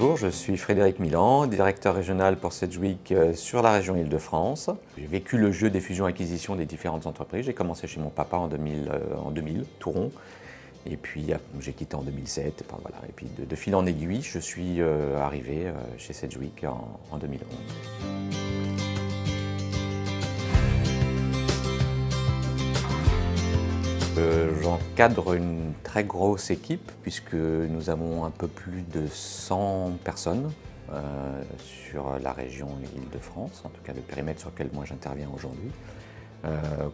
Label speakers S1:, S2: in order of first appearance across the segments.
S1: Bonjour, je suis Frédéric Milan, directeur régional pour Sedgwick sur la région Île-de-France. J'ai vécu le jeu des fusions-acquisitions des différentes entreprises. J'ai commencé chez mon papa en 2000, Touron, et puis j'ai quitté en 2007. Voilà. Et puis de fil en aiguille, je suis arrivé chez Sedgwick en 2011. J'encadre une très grosse équipe puisque nous avons un peu plus de 100 personnes sur la région Île-de-France, en tout cas le périmètre sur lequel moi j'interviens aujourd'hui,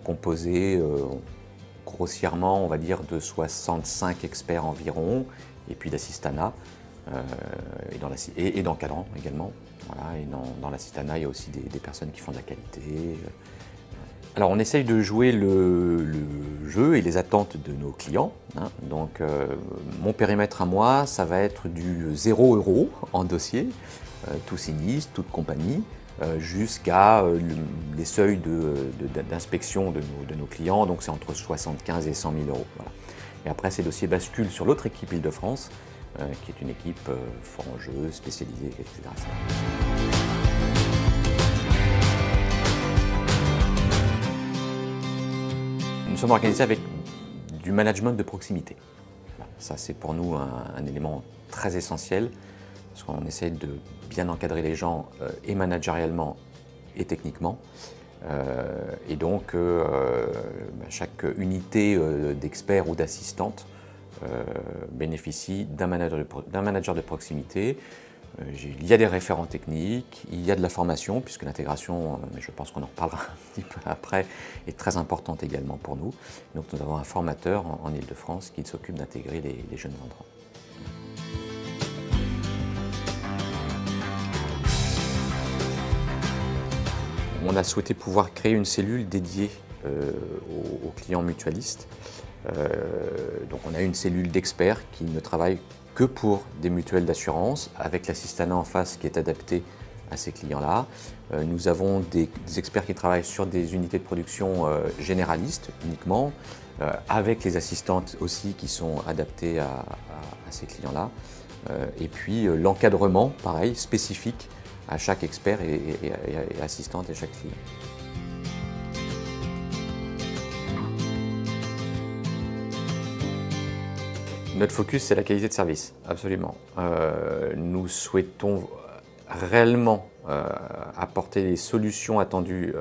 S1: composé grossièrement on va dire de 65 experts environ et puis d'assistanat et d'encadrants également. Voilà, et dans l'assistanat il y a aussi des personnes qui font de la qualité. Alors on essaye de jouer le jeu et les attentes de nos clients. Donc mon périmètre à moi, ça va être du 0 € en dossier, tout sinistre, toute compagnie, jusqu'à les seuils d'inspection de nos clients, donc c'est entre 75 et 100 000 €. Voilà. Et après ces dossiers basculent sur l'autre équipe Île-de-France, qui est une équipe fort en jeu, spécialisée, etc. Nous sommes organisés avec du management de proximité. Ça, c'est pour nous un élément très essentiel, parce qu'on essaie de bien encadrer les gens et managérialement et techniquement. Et donc, chaque unité d'experts ou d'assistantes bénéficie d'un manager de proximité. Il y a des référents techniques, il y a de la formation, puisque l'intégration, mais je pense qu'on en reparlera un petit peu après, est très importante également pour nous. Donc nous avons un formateur en Île-de-France qui s'occupe d'intégrer les jeunes entrants. On a souhaité pouvoir créer une cellule dédiée aux clients mutualistes. Donc on a une cellule d'experts qui ne travaille que pour des mutuelles d'assurance, avec l'assistanat en face qui est adapté à ces clients-là. Nous avons des experts qui travaillent sur des unités de production généralistes uniquement, avec les assistantes aussi qui sont adaptées à ces clients-là. Et puis l'encadrement, pareil, spécifique à chaque expert et assistante et chaque client. Notre focus, c'est la qualité de service, absolument. Nous souhaitons réellement apporter les solutions attendues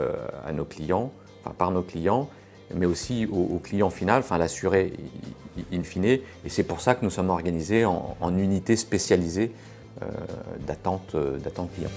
S1: à nos clients, enfin par nos clients, mais aussi au client final, enfin l'assuré in fine. Et c'est pour ça que nous sommes organisés en unités spécialisées d'attente client.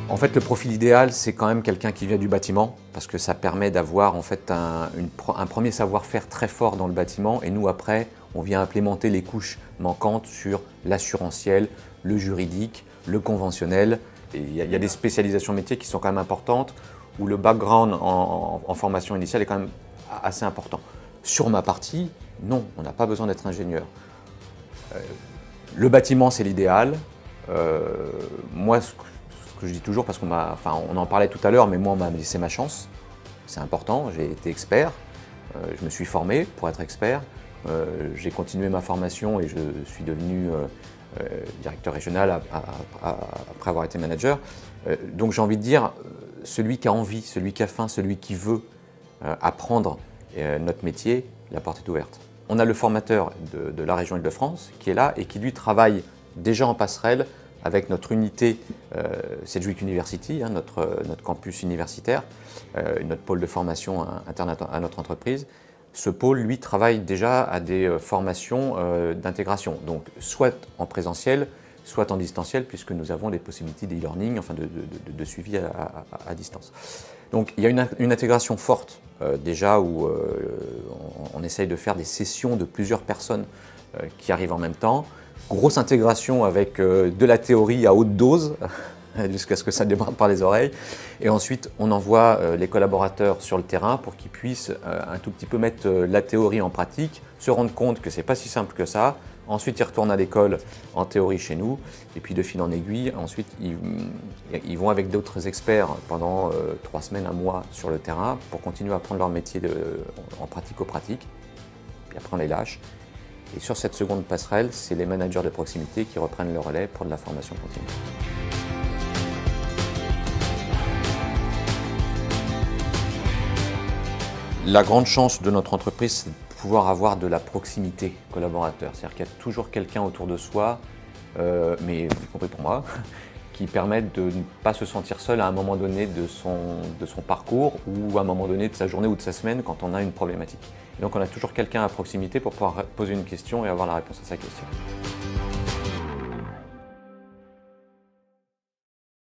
S1: En fait, le profil idéal, c'est quand même quelqu'un qui vient du bâtiment, parce que ça permet d'avoir en fait un premier savoir-faire très fort dans le bâtiment, et nous après, on vient implémenter les couches manquantes sur l'assurantiel, le juridique, le conventionnel. Et il y a des spécialisations métiers qui sont quand même importantes, où le background en formation initiale est quand même assez important. Sur ma partie, non, on n'a pas besoin d'être ingénieur. Le bâtiment, c'est l'idéal. Moi, ce que je dis toujours, parce qu'on en parlait tout à l'heure, mais moi on m'a laissé ma chance, c'est important, j'ai été expert, je me suis formé pour être expert, j'ai continué ma formation et je suis devenu directeur régional après avoir été manager. Donc j'ai envie de dire, celui qui a envie, celui qui a faim, celui qui veut apprendre notre métier, la porte est ouverte. On a le formateur de la région Île-de-France qui est là et qui lui travaille déjà en passerelle avec notre unité Sedgwick University, notre campus universitaire, notre pôle de formation interne à notre entreprise. Ce pôle, lui, travaille déjà à des formations d'intégration, donc soit en présentiel, soit en distanciel, puisque nous avons des possibilités d'e-learning, enfin de suivi à distance. Donc il y a une intégration forte déjà où on essaye de faire des sessions de plusieurs personnes qui arrivent en même temps. Grosse intégration avec de la théorie à haute dose, jusqu'à ce que ça démarre par les oreilles. Et ensuite, on envoie les collaborateurs sur le terrain pour qu'ils puissent un tout petit peu mettre la théorie en pratique, se rendre compte que ce n'est pas si simple que ça. Ensuite, ils retournent à l'école en théorie chez nous. Et puis, de fil en aiguille, ensuite, ils vont avec d'autres experts pendant 3 semaines, 1 mois sur le terrain pour continuer à apprendre leur métier en pratico-pratique. puis après on les lâche. Et sur cette seconde passerelle, c'est les managers de proximité qui reprennent le relais pour de la formation continue. La grande chance de notre entreprise, c'est de pouvoir avoir de la proximité collaborateur. C'est-à-dire qu'il y a toujours quelqu'un autour de soi, mais y compris pour moi, qui permettent de ne pas se sentir seul à un moment donné de son parcours ou à un moment donné de sa journée ou de sa semaine quand on a une problématique. Et donc on a toujours quelqu'un à proximité pour pouvoir poser une question et avoir la réponse à sa question.